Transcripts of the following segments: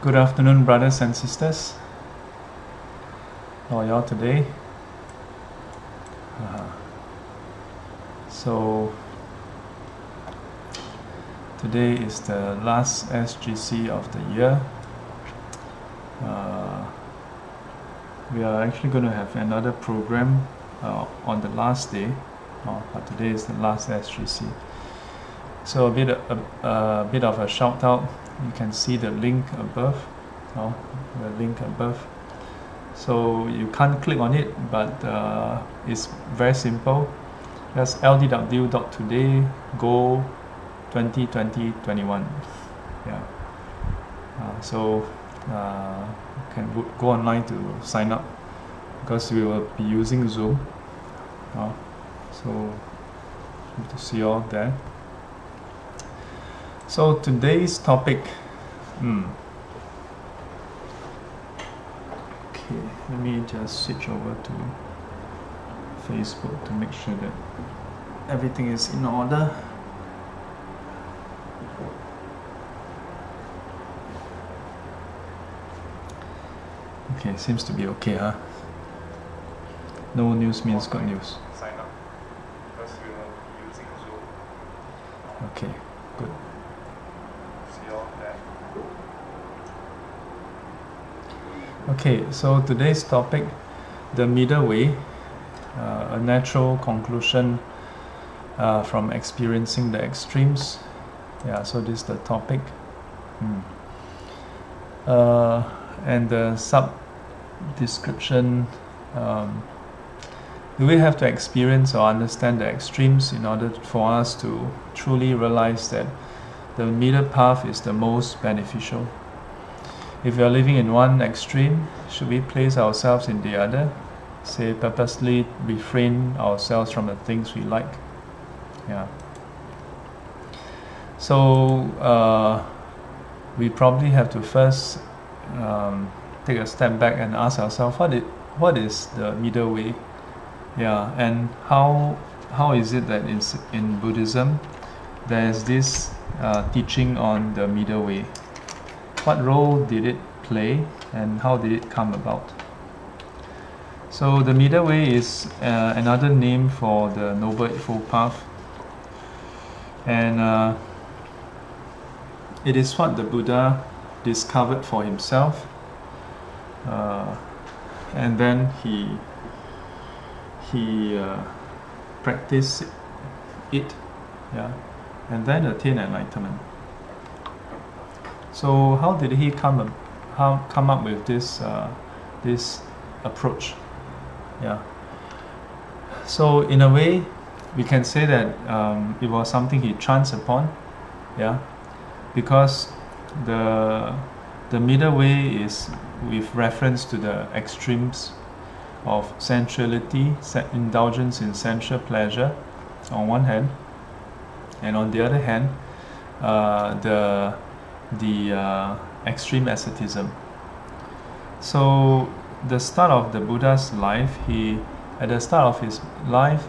Good afternoon, brothers and sisters. How are y'all today? So today is the last SGC of the year. We are actually going to have another program on the last day, but today is the last SGC. So a bit of a shout out. You can see the link above, So you can't click on it, but it's very simple. Just ldw.today go 2020-21. Yeah. So you can go online to sign up because we will be using Zoom. So good to see you all there. So today's topic, okay, let me just switch over to Facebook to make sure that everything is in order. Okay, seems to be okay, huh? No news means good news. Sign up because we will be using Zoom. Okay, good. See you all there. Okay, so today's topic, the middle way, a natural conclusion from experiencing the extremes. Yeah, so this is the topic. And the sub-description, do we have to experience or understand the extremes in order for us to truly realize that the middle path is the most beneficial? If we are living in one extreme, should we place ourselves in the other? Say, purposely refrain ourselves from the things we like. Yeah. So we probably have to first take a step back and ask ourselves, what is the middle way? Yeah, and how is it that in Buddhism there's this teaching on the middle way? What role did it play and how did it come about? So the middle way is another name for the Noble Eightfold Path, and it is what the Buddha discovered for himself, and then he practiced it, yeah, and then attained enlightenment. So how did he come up with this approach? Yeah. So in a way, we can say that it was something he chanced upon, yeah, because the middle way is with reference to the extremes of sensuality, indulgence in sensual pleasure, on one hand, and on the other hand, the extreme asceticism. So the start of the Buddha's life, at the start of his life,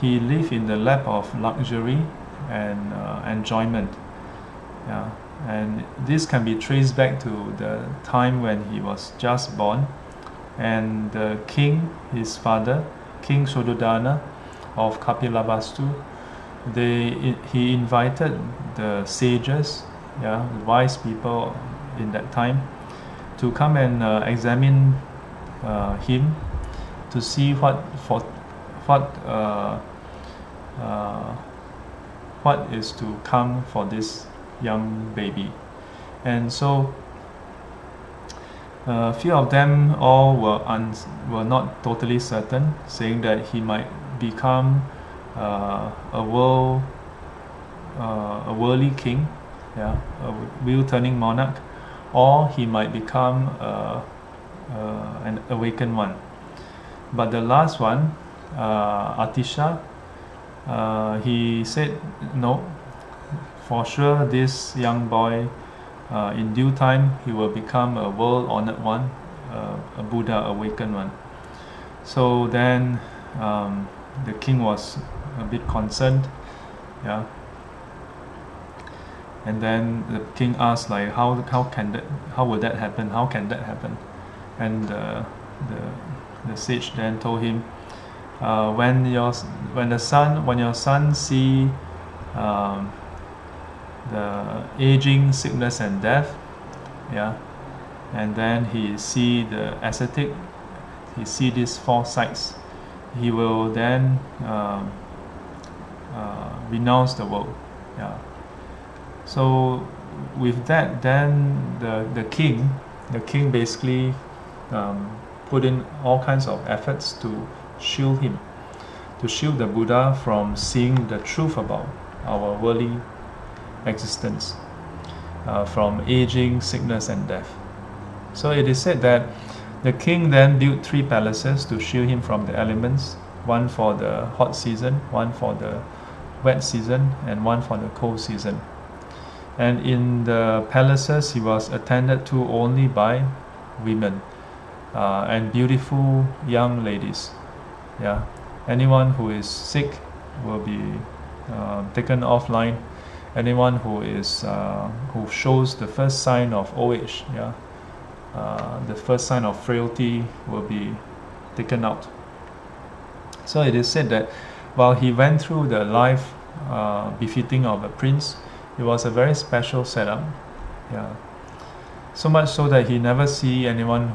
he lived in the lap of luxury and enjoyment. Yeah, and this can be traced back to the time when he was just born, and the king, his father, King Shododana of Kapilavastu, he invited the sages, the wise people in that time, to come and examine him to see what is to come for this young baby. And so a few of them all were not totally certain, saying that he might become a worldly king, a wheel-turning monarch, or he might become an awakened one. But the last one, Atisha, he said, no, for sure this young boy, in due time, he will become a world-honored one, a Buddha awakened one. So then the king was a bit concerned, And then the king asked, like, how would that happen? How can that happen? And the sage then told him, when your son see the aging, sickness, and death, yeah, and then he see the ascetic, he see these four sights, he will then renounce the world. Yeah. So with that, then the king basically put in all kinds of efforts to shield him, to shield the Buddha from seeing the truth about our worldly existence, from aging, sickness, and death. So it is said that the king then built 3 palaces to shield him from the elements, one for the hot season, one for the wet season, and one for the cold season. And in the palaces, he was attended to only by women and beautiful young ladies. Yeah, anyone who is sick will be taken offline. Anyone who is who shows the first sign of old age, yeah, the first sign of frailty, will be taken out. So it is said that while he went through the life befitting of a prince, it was a very special setup. Yeah, so much so that he never see anyone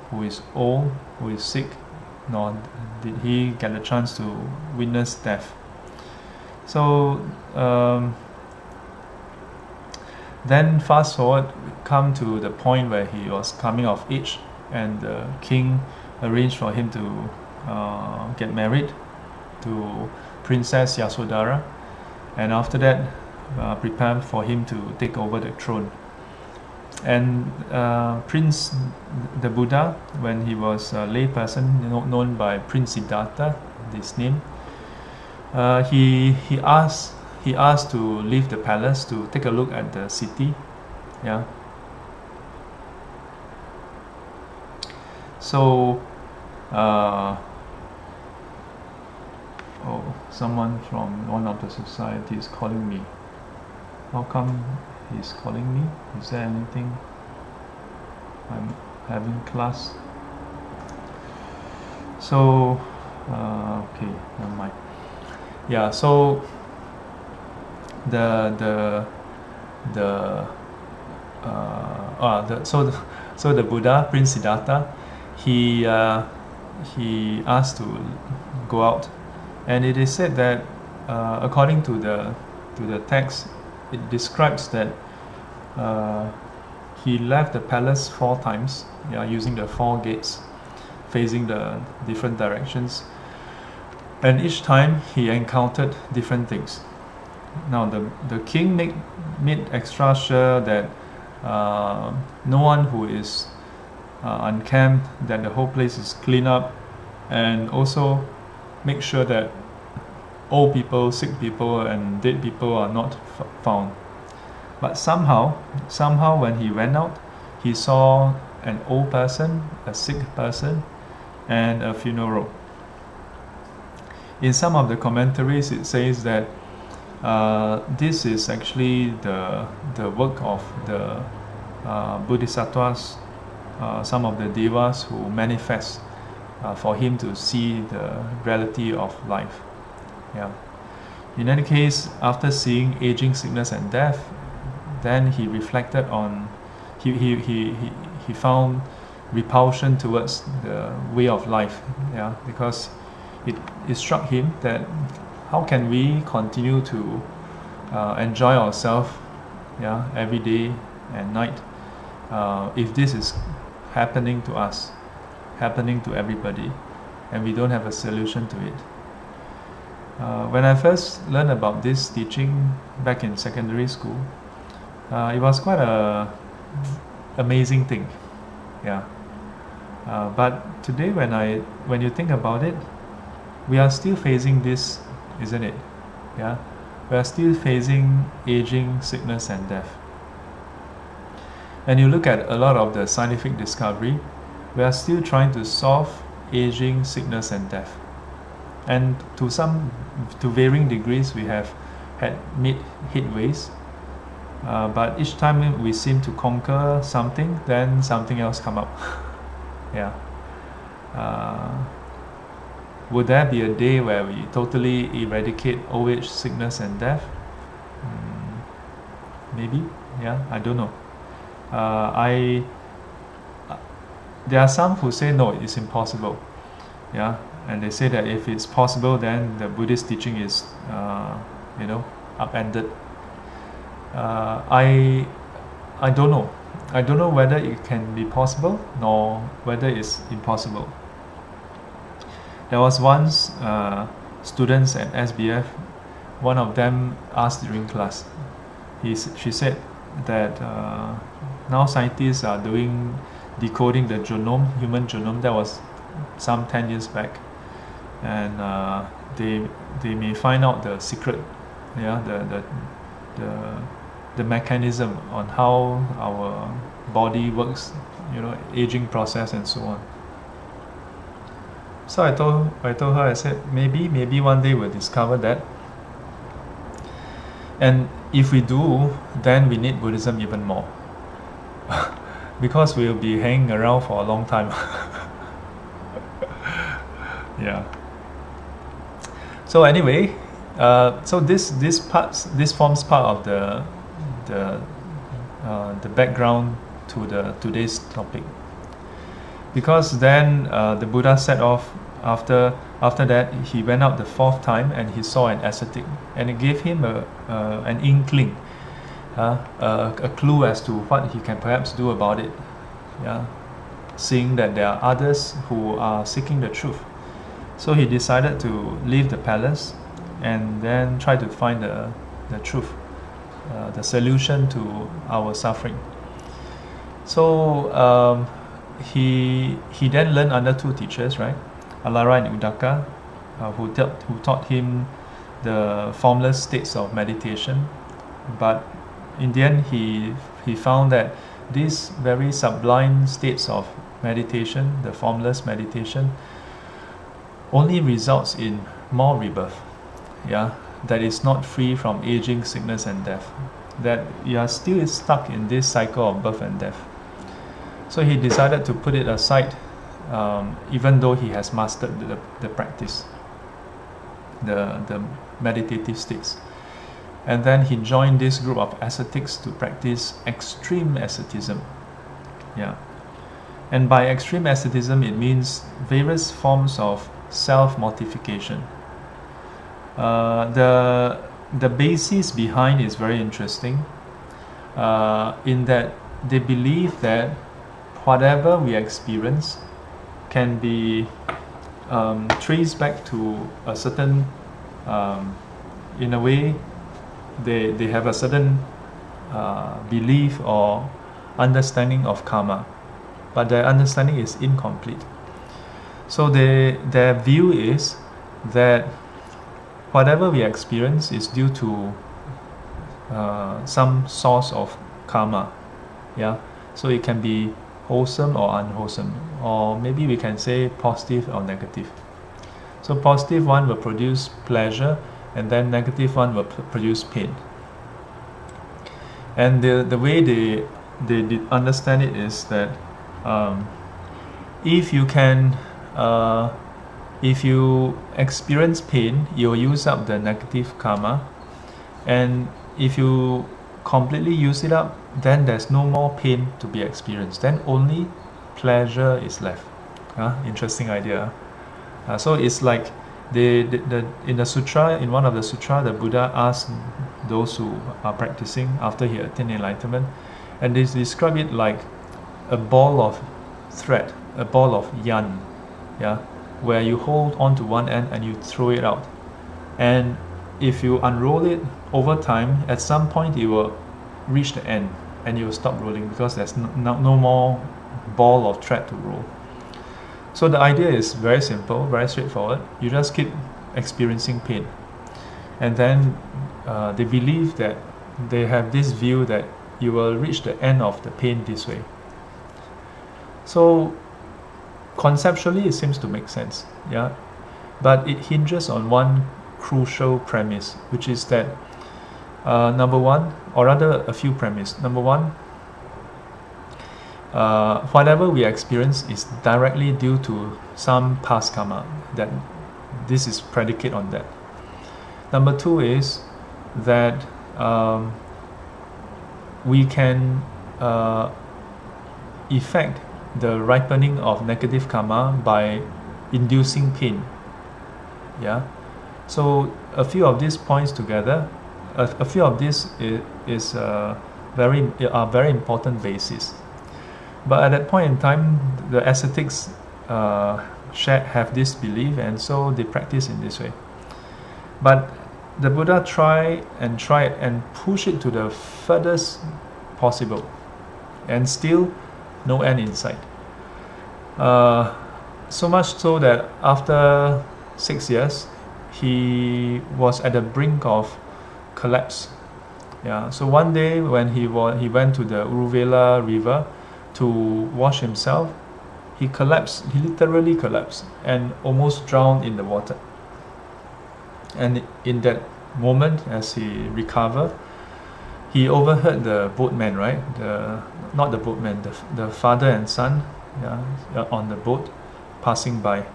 who is old, who is sick, nor did he get a chance to witness death. So then fast forward, come to the point where he was coming of age, and the king arranged for him to get married to Princess Yasodhara, and after that prepared for him to take over the throne. And Prince the Buddha, when he was a lay person known by Prince Siddhartha, this name, he asked to leave the palace to take a look at the city. Yeah. So someone from one of the society is calling me. How come he's calling me? Is there anything? I'm having class. So okay, never mind. Yeah, so so the Buddha, Prince Siddhartha, he asked to go out, and it is said that according to the text, it describes that he left the palace 4 times, yeah, using the 4 gates facing the different directions, and each time he encountered different things. Now the king made extra sure that no one who is uncamped, that the whole place is clean up, and also make sure that old people, sick people, and dead people are not found. But somehow when he went out, he saw an old person, a sick person, and a funeral. In some of the commentaries, it says that this is actually the work of the Bodhisattvas, some of the devas who manifest for him to see the reality of life. Yeah. In any case, after seeing aging, sickness, and death, then he reflected on, he found repulsion towards the way of life. Yeah, because it struck him that how can we continue to enjoy ourselves, yeah, every day and night, if this is happening to us, happening to everybody, and we don't have a solution to it. When I first learned about this teaching back in secondary school, it was quite a amazing thing, yeah. But today, when you think about it, we are still facing this, isn't it? Yeah, we are still facing aging, sickness, and death. And you look at a lot of the scientific discovery, we are still trying to solve aging, sickness, and death. And to varying degrees, we have had made headways. But each time we seem to conquer something, then something else come up. Yeah. Would there be a day where we totally eradicate old age, sickness, and death? Maybe. Yeah, I don't know. There are some who say no, it's impossible. Yeah, and they say that if it's possible, then the Buddhist teaching is, upended. I don't know. I don't know whether it can be possible nor whether it's impossible. There was once students at SBF. One of them asked during class. She said that now scientists are decoding the genome, human genome. That was some 10 years back, and they may find out the secret, the mechanism on how our body works, aging process and so on. So I told her, I said, maybe one day we'll discover that. And if we do, then we need Buddhism even more. Because we'll be hanging around for a long time. Yeah. So anyway, so this forms part of the background to today's topic. Because then the Buddha set off. After that, he went out the fourth time and he saw an ascetic, and it gave him an inkling, a clue as to what he can perhaps do about it. Yeah, seeing that there are others who are seeking the truth. So he decided to leave the palace and then try to find the truth, the solution to our suffering. So he then learned under two teachers, right? Alara and Udaka, who taught him the formless states of meditation. But in the end, he found that these very sublime states of meditation, the formless meditation, only results in more rebirth. Yeah, that is not free from aging, sickness, and death. That you are still stuck in this cycle of birth and death. So he decided to put it aside, even though he has mastered the practice, the meditative states. And then he joined this group of ascetics to practice extreme asceticism. Yeah. And by extreme asceticism, it means various forms of self-mortification. The basis behind is very interesting, in that they believe that whatever we experience can be traced back to a certain, in a way, they have a certain belief or understanding of karma, but their understanding is incomplete. So their view is that whatever we experience is due to some source of karma. Yeah, so it can be wholesome or unwholesome, or maybe we can say positive or negative. So positive one will produce pleasure, and then negative one will produce pain. And the way they understand it is that if you experience pain, you'll use up the negative karma, and if you completely use it up, then there's no more pain to be experienced. Then only pleasure is left. Interesting idea. So it's like in the sutra, in one of the sutra, the Buddha asked those who are practicing after he attained enlightenment, and they describe it like a ball of thread, a ball of yarn, yeah, where you hold onto one end and you throw it out. And if you unroll it over time, at some point it will reach the end and you will stop rolling because there's no more ball of thread to roll. So the idea is very simple, very straightforward. You just keep experiencing pain, and then they believe that they have this view that you will reach the end of the pain this way. So conceptually it seems to make sense, yeah, but it hinges on one crucial premise, which is that Number one, or rather a few premises. Number one, whatever we experience is directly due to some past karma, that this is predicate on that. Number two is that we can effect the ripening of negative karma by inducing pain. Yeah, so a few of these points together, a few of these is very important basis. But at that point in time, the ascetics have this belief, and so they practice in this way. But the Buddha tried and push it to the furthest possible, and still no end in sight. So much so that after 6 years, he was at the brink of collapse. Yeah. So one day when he went to the Uruvela river to wash himself, he collapsed. He literally collapsed and almost drowned in the water. And in that moment, as he recovered, he overheard the boatman, right? Not the boatman, the father and son, on the boat passing by.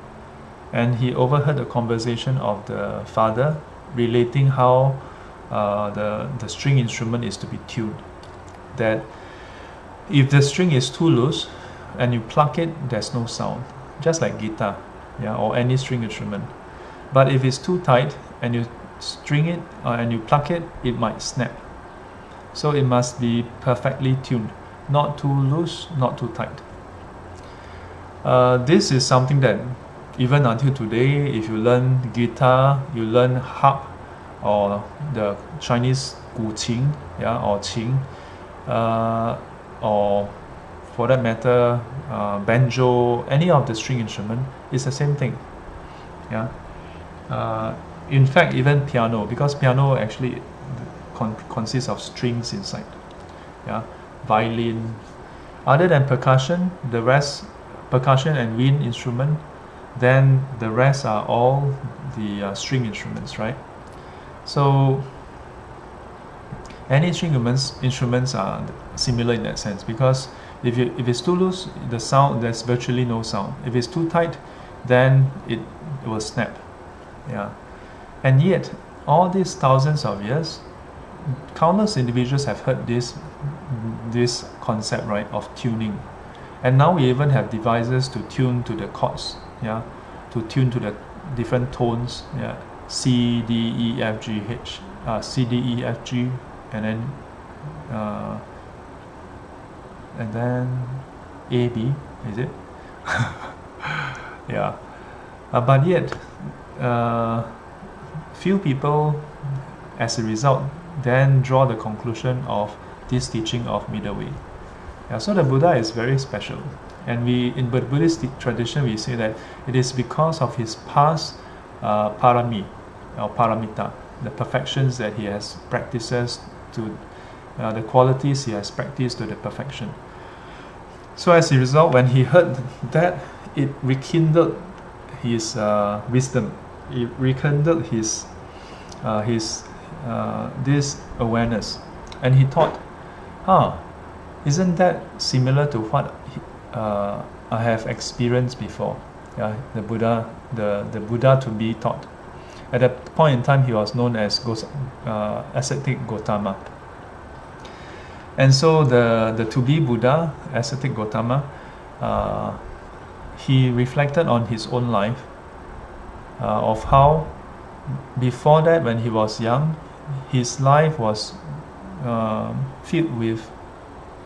And he overheard the conversation of the father relating how the string instrument is to be tuned. That if the string is too loose and you pluck it, there's no sound, just like guitar, or any string instrument. But if it's too tight and you string it and you pluck it, it might snap. So it must be perfectly tuned, not too loose, not too tight. This is something that even until today, if you learn guitar, you learn harp or the Chinese gu qing, or qing, or for that matter, banjo, any of the string instrument, is the same thing. In fact, even piano, because piano actually consists of strings inside. Violin. Other than percussion, the rest, percussion and wind instrument, then the rest are all the string instruments, right? So any string instruments are similar in that sense, because if it's too loose, the sound, there's virtually no sound. If it's too tight, then it will snap. And yet, all these thousands of years, countless individuals have heard this concept, right, of tuning. And now we even have devices to tune to the chords, to tune to the different tones, C, D, E, F, G, H, C, D, E, F, G, and then A, B, is it? But yet, few people, as a result, then draw the conclusion of this teaching of middle way. So the Buddha is very special, and in Buddhist tradition we say that it is because of his past parami or paramita, the perfections that he has practices to the qualities he has practiced to the perfection. So as a result, when he heard that, it rekindled his wisdom. It rekindled his this awareness, and he thought, isn't that similar to what I have experienced before? The Buddha, the Buddha to be taught. At that point in time, he was known as ascetic Gotama. And so the to be Buddha, ascetic Gotama, he reflected on his own life, of how before that, when he was young, his life was filled with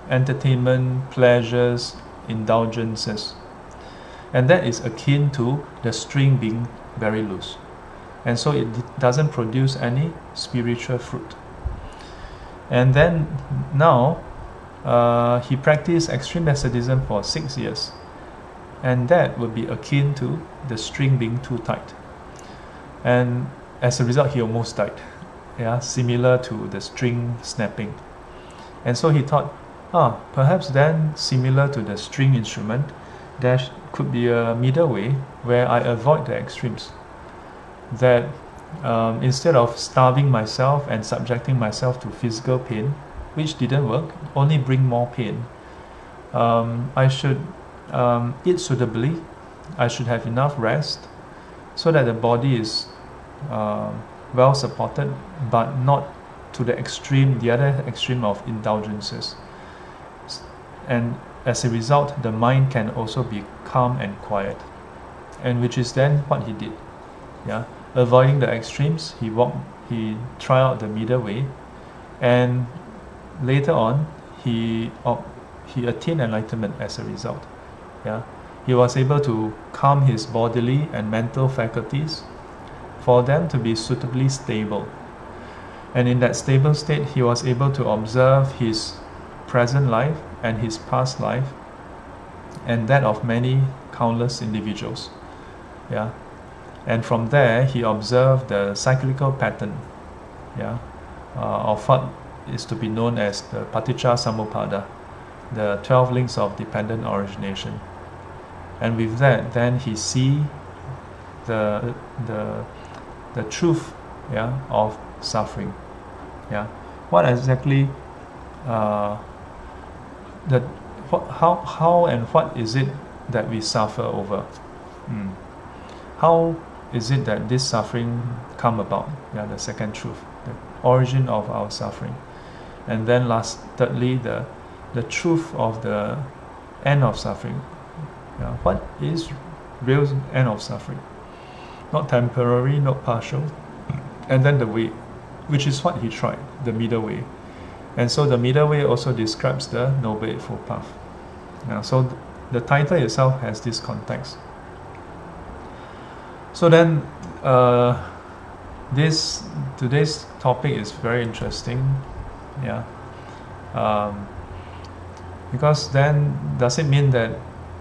entertainment, pleasures, indulgences, and that is akin to the string being very loose, and so it doesn't produce any spiritual fruit. And then now he practiced extreme asceticism for 6 years, and that would be akin to the string being too tight, and as a result he almost died, similar to the string snapping. And so he thought, perhaps then, similar to the string instrument, there could be a middle way where I avoid the extremes, that instead of starving myself and subjecting myself to physical pain, which didn't work, only bring more pain, I should eat suitably. I should have enough rest so that the body is well supported, but not to the extreme, the other extreme of indulgences. And as a result, the mind can also be calm and quiet, and which is then what he did. Yeah, avoiding the extremes, he tried out the middle way, and later on, he attained enlightenment as a result. Yeah, he was able to calm his bodily and mental faculties for them to be suitably stable. And in that stable state, he was able to observe his present life and his past life and that of many countless individuals. Yeah. And from there, he observed the cyclical pattern, yeah, of what is to be known as the Paticca Samuppada, the 12 links of dependent origination. And with that, then he see the truth, yeah, of suffering. Yeah, what exactly how and what is it that we suffer over? How is it that this suffering come about? Yeah, the second truth, the origin of our suffering. And then thirdly, the truth of the end of suffering. Yeah, what is real end of suffering? Not temporary, not partial. And then the way, which is what he tried, the middle way. And so the middle way also describes the Noble Eightfold Path. Yeah, so the title itself has this context. So then, today's topic is very interesting, yeah. Because then, does it mean that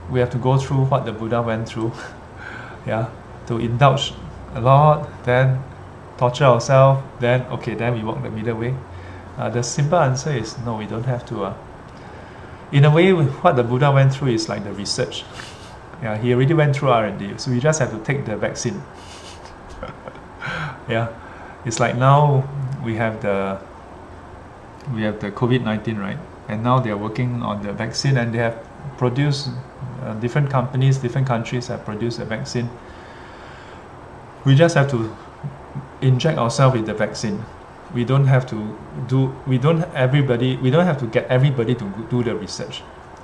we have to go through what the Buddha went through, yeah, to indulge a lot, then torture ourselves, then we walk the middle way? The simple answer is no, we don't have to. In a way, what the Buddha went through is like the research. Yeah, he already went through R&D, so we just have to take the vaccine. Yeah, it's like now we have the COVID-19, right? And now they are working on the vaccine, and they have produced different companies, different countries have produced a vaccine. We just have to inject ourselves with the vaccine. We don't have to get everybody to do the research.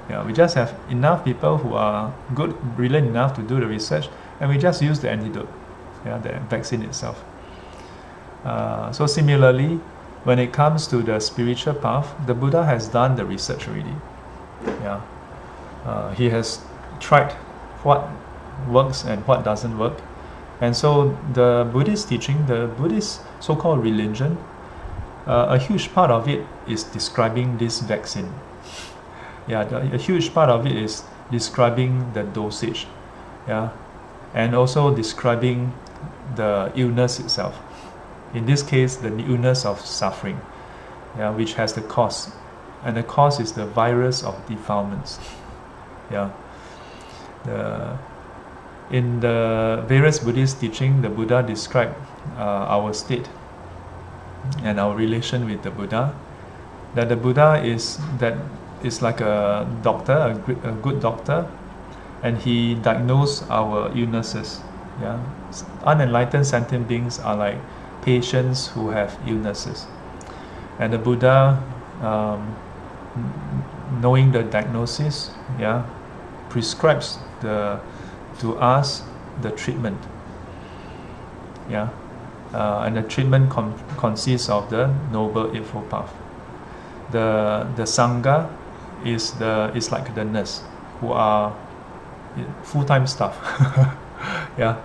Yeah, we just have enough people who are good, brilliant enough to do the research, and we just use the antidote, yeah, the vaccine itself. So similarly, when it comes to the spiritual path, the Buddha has done the research already. Yeah, he has tried what works and what doesn't work, and so the Buddhist teaching, the Buddhist so-called religion, a huge part of it is describing this vaccine. Yeah, a huge part of it is describing the dosage, yeah, and also describing the illness itself. In this case, the illness of suffering, yeah, which has the cause, and the cause is the virus of defilements. Yeah, in the various Buddhist teaching, the Buddha described our state and our relation with the Buddha. That the Buddha is like a doctor, a good doctor, and he diagnosed our illnesses. Yeah, unenlightened sentient beings are like patients who have illnesses, and the Buddha, knowing the diagnosis, yeah, prescribes to us the treatment. Yeah, and the treatment consists of the Noble Eightfold Path. The Sangha is like the nurse, who are full-time staff. Yeah,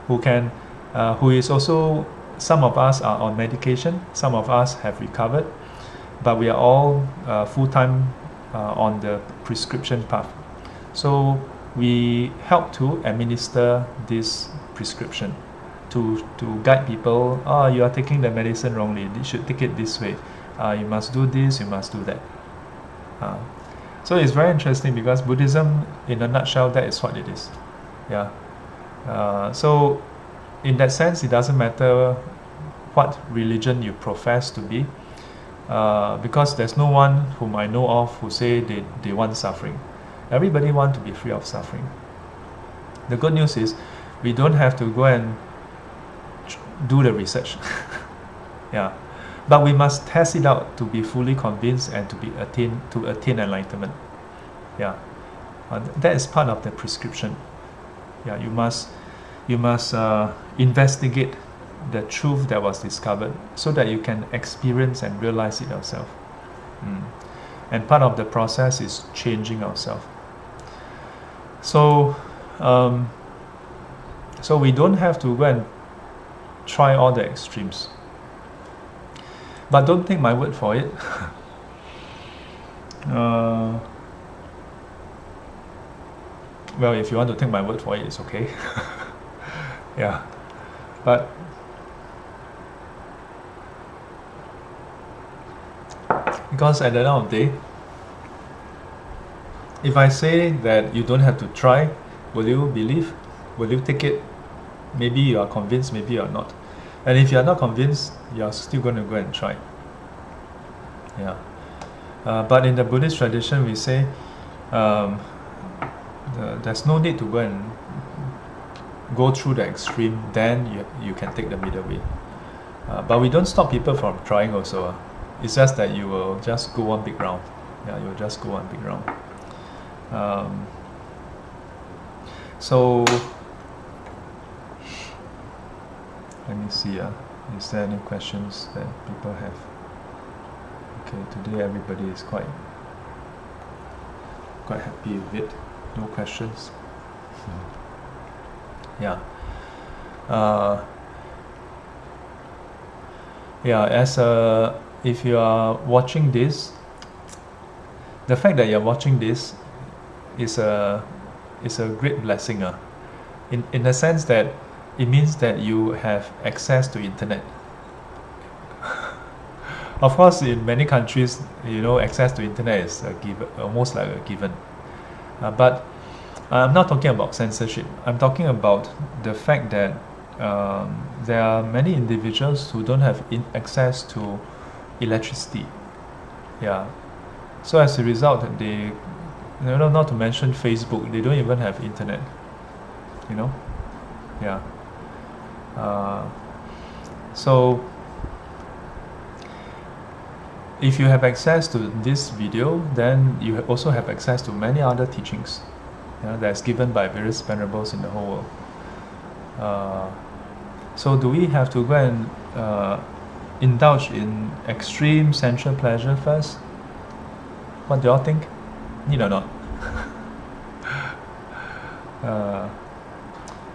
who is also, some of us are on medication, some of us have recovered, but we are all full-time on the prescription path. So we help to administer this prescription to guide people. You are taking the medicine wrongly, you should take it this way. You must do this, you must do that. So it's very interesting, because Buddhism, in a nutshell, that is what it is. Yeah. So in that sense, it doesn't matter what religion you profess to be, because there's no one whom I know of who say they want suffering. Everybody wants to be free of suffering. The good news is we don't have to go and do the research. Yeah, but we must test it out to be fully convinced and to attain enlightenment. Yeah, that is part of the prescription. Yeah, you must investigate the truth that was discovered so that you can experience and realize it yourself. And part of the process is changing ourselves. So so we don't have to go and try all the extremes. But don't take my word for it. Well, if you want to take my word for it, it's okay. Yeah, but because at the end of the day, if I say that you don't have to try, will you believe? Will you take it? Maybe you are convinced, maybe you are not. And if you are not convinced, you are still going to go and try. Yeah. But in the Buddhist tradition, we say there's no need to go and go through the extreme, then you can take the middle way. But we don't stop people from trying also. It's just that you will just go one big round. Yeah, you will just go one big round. So let me see. Is there any questions that people have? Okay, today everybody is quite happy with it. No questions. Yeah. Yeah. If you are watching this, the fact that you are watching this is a great blessing. In the sense that it means that you have access to internet. Of course, in many countries, access to internet is a given, almost like a given. But I'm not talking about censorship. I'm talking about the fact that there are many individuals who don't have access to electricity. Yeah. So as a result, they, not to mention Facebook, they don't even have internet. Yeah. So if you have access to this video, then you also have access to many other teachings that's given by various venerables in the whole world. So do we have to go and indulge in extreme sensual pleasure first? What do y'all think? Need or not?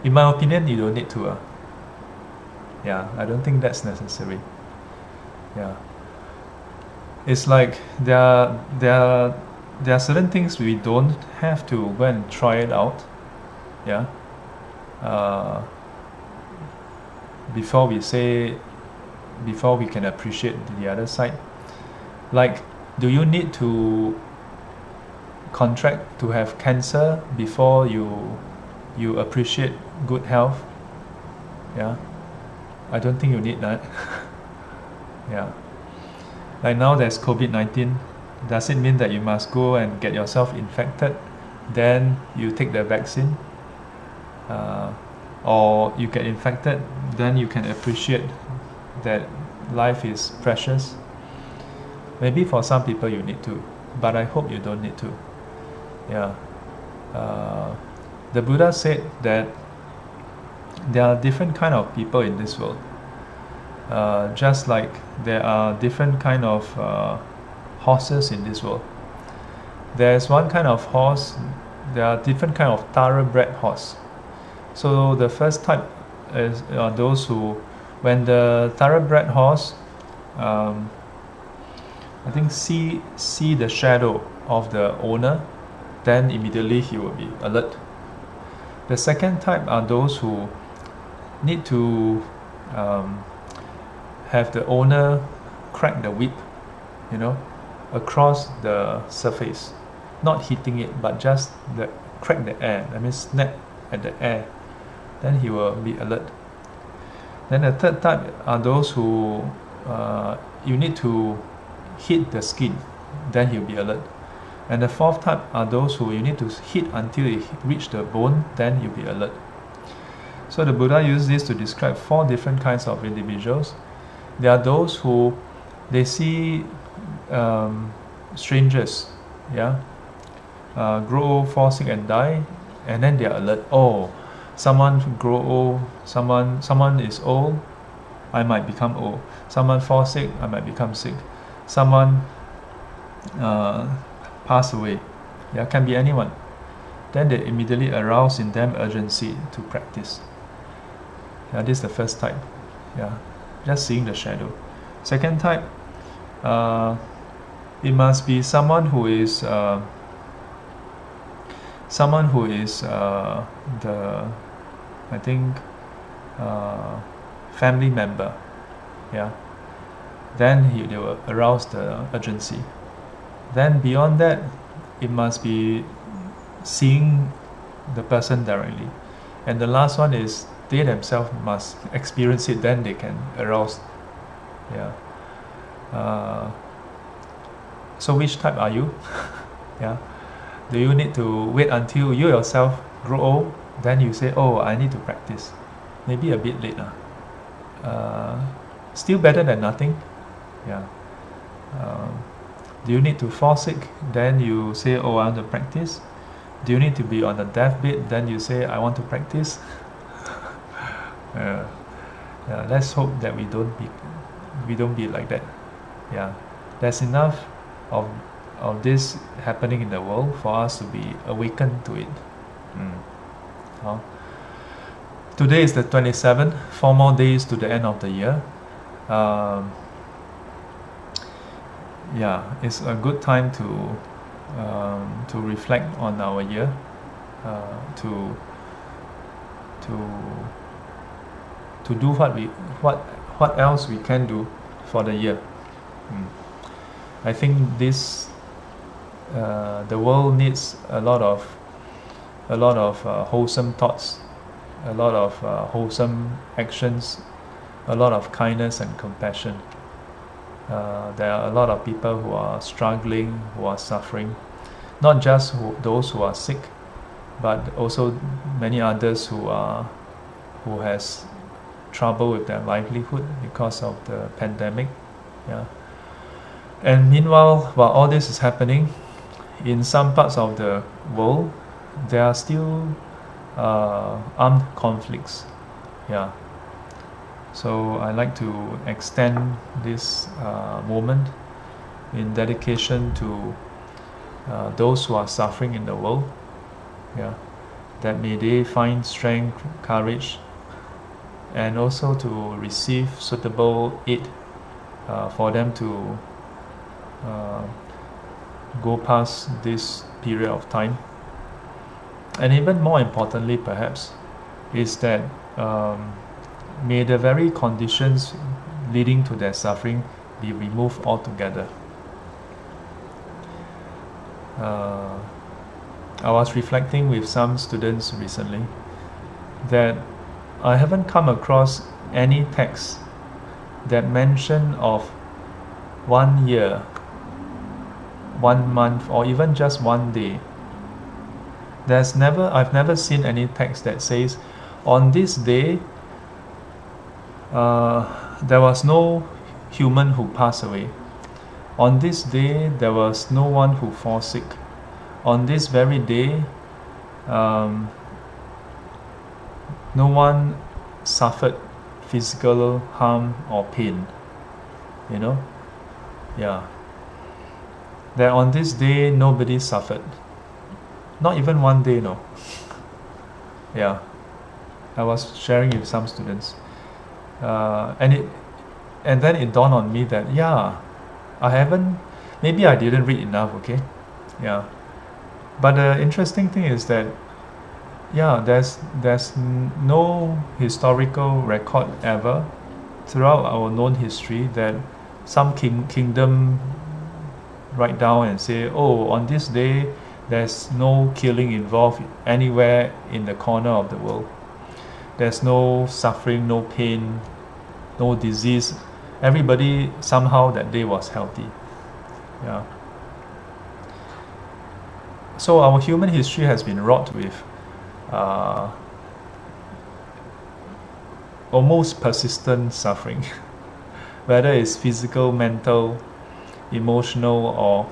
In my opinion, you don't need to. Yeah, I don't think that's necessary. Yeah. It's like there are certain things we don't have to go and try it out. Yeah. Before we can appreciate the other side. Like, do you need to contract to have cancer before you appreciate good health? Yeah. I don't think you need that. Yeah. Like now there's COVID-19. Does it mean that you must go and get yourself infected, then you take the vaccine? Or you get infected, then you can appreciate that life is precious? Maybe for some people you need to, but I hope you don't need to. Yeah. The Buddha said that there are different kind of people in this world. Just like there are different kind of horses in this world. There's one kind of horse, there are different kind of thoroughbred horse. So the first type are those who, when the thoroughbred horse, I think see the shadow of the owner, then immediately he will be alert. The second type are those who need to have the owner crack the whip, across the surface, not hitting it, but just crack the air. That means snap at the air. Then he will be alert. Then the third type are those who you need to hit the skin, then he'll be alert. And the fourth type are those who you need to hit until it reach the bone, then you'll be alert. So the Buddha used this to describe 4 different kinds of individuals. There are those who they see strangers, grow old, fall sick and die, and then they are alert. Oh, someone grow old, someone is old, I might become old. Someone fall sick, I might become sick. Someone pass away. Can be anyone. Then they immediately arouse in them urgency to practice. This is the first type. Just seeing the shadow. Second type, it must be someone who is family member. Then they will arouse the urgency. Then beyond that, it must be seeing the person directly. And the last one is they themselves must experience it, then they can arouse. So which type are you? Do you need to wait until you yourself grow old, then you say, oh, I need to practice? Maybe a bit late. Still better than nothing. Do you need to fall sick, then you say, oh, I want to practice? Do you need to be on the deathbed, then you say, I want to practice? Let's hope that we don't be like that. There's enough of this happening in the world for us to be awakened to it. Today is the 27th, 4 more days to the end of the year. It's a good time to reflect on our year, to do what else we can do for the year. I think this the world needs a lot of wholesome thoughts, a lot of wholesome actions, a lot of kindness and compassion. There are a lot of people who are struggling, who are suffering, not just those who are sick, but also many others who has trouble with their livelihood because of the pandemic. And meanwhile, while all this is happening, in some parts of the world, there are still armed conflicts. So I like to extend this moment in dedication to those who are suffering in the world. That may they find strength, courage, and also to receive suitable aid for them to go past this period of time. And even more importantly, perhaps, is that may the very conditions leading to their suffering be removed altogether. I was reflecting with some students recently that I haven't come across any text that mention of 1 year, 1 month, or even just 1 day. I've never seen any text that says, on this day, there was no human who passed away. On this day, there was no one who fell sick. On this very day, no one suffered physical harm or pain. That on this day, nobody suffered. Not even 1 day, no. I was sharing with some students. And then it dawned on me that maybe I didn't read enough, okay? But the interesting thing is that there's no historical record ever throughout our known history that some kingdom write down and say, oh, on this day there's no killing involved anywhere in the corner of the world. There's no suffering, no pain, no disease. Everybody somehow that day was healthy. Yeah. So our human history has been wrought with almost persistent suffering, whether it's physical, mental, emotional, or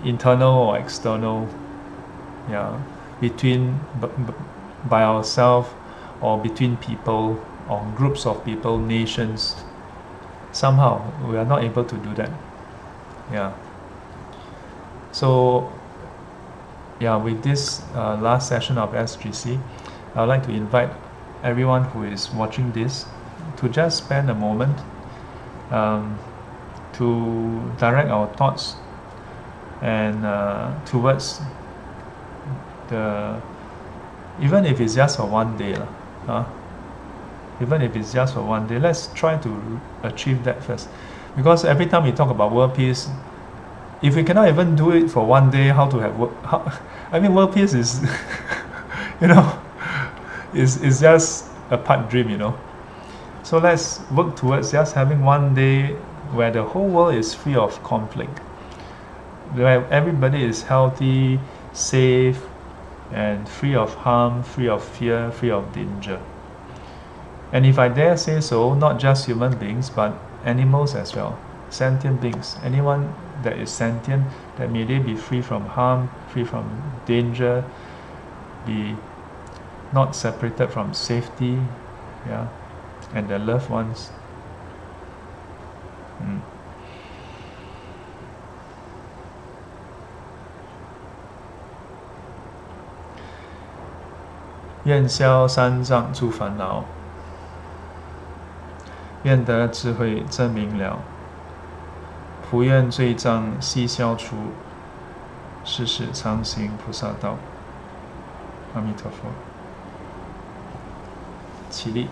internal or external. Yeah, between by ourselves, or between people, or groups of people, nations. Somehow we are not able to do that. Yeah. So yeah, with this last session of SGC, I would like to invite everyone who is watching this to just spend a moment to direct our thoughts and towards the, even if it's just for one day, even if it's just for one day, let's try to achieve that first. Because every time we talk about world peace, if we cannot even do it for one day, how to have world peace is is just a pipe dream, So let's work towards just having one day where the whole world is free of conflict, where everybody is healthy, safe, and free of harm, free of fear, free of danger. And if I dare say so, not just human beings, but animals as well, sentient beings, anyone that is sentient, that may they be free from harm, free from danger, be not separated from safety, yeah, and their loved ones. Mm. 愿消三障诸烦恼，愿得智慧真明了，普愿罪障悉消除，世世常行菩萨道。阿弥陀佛。起立。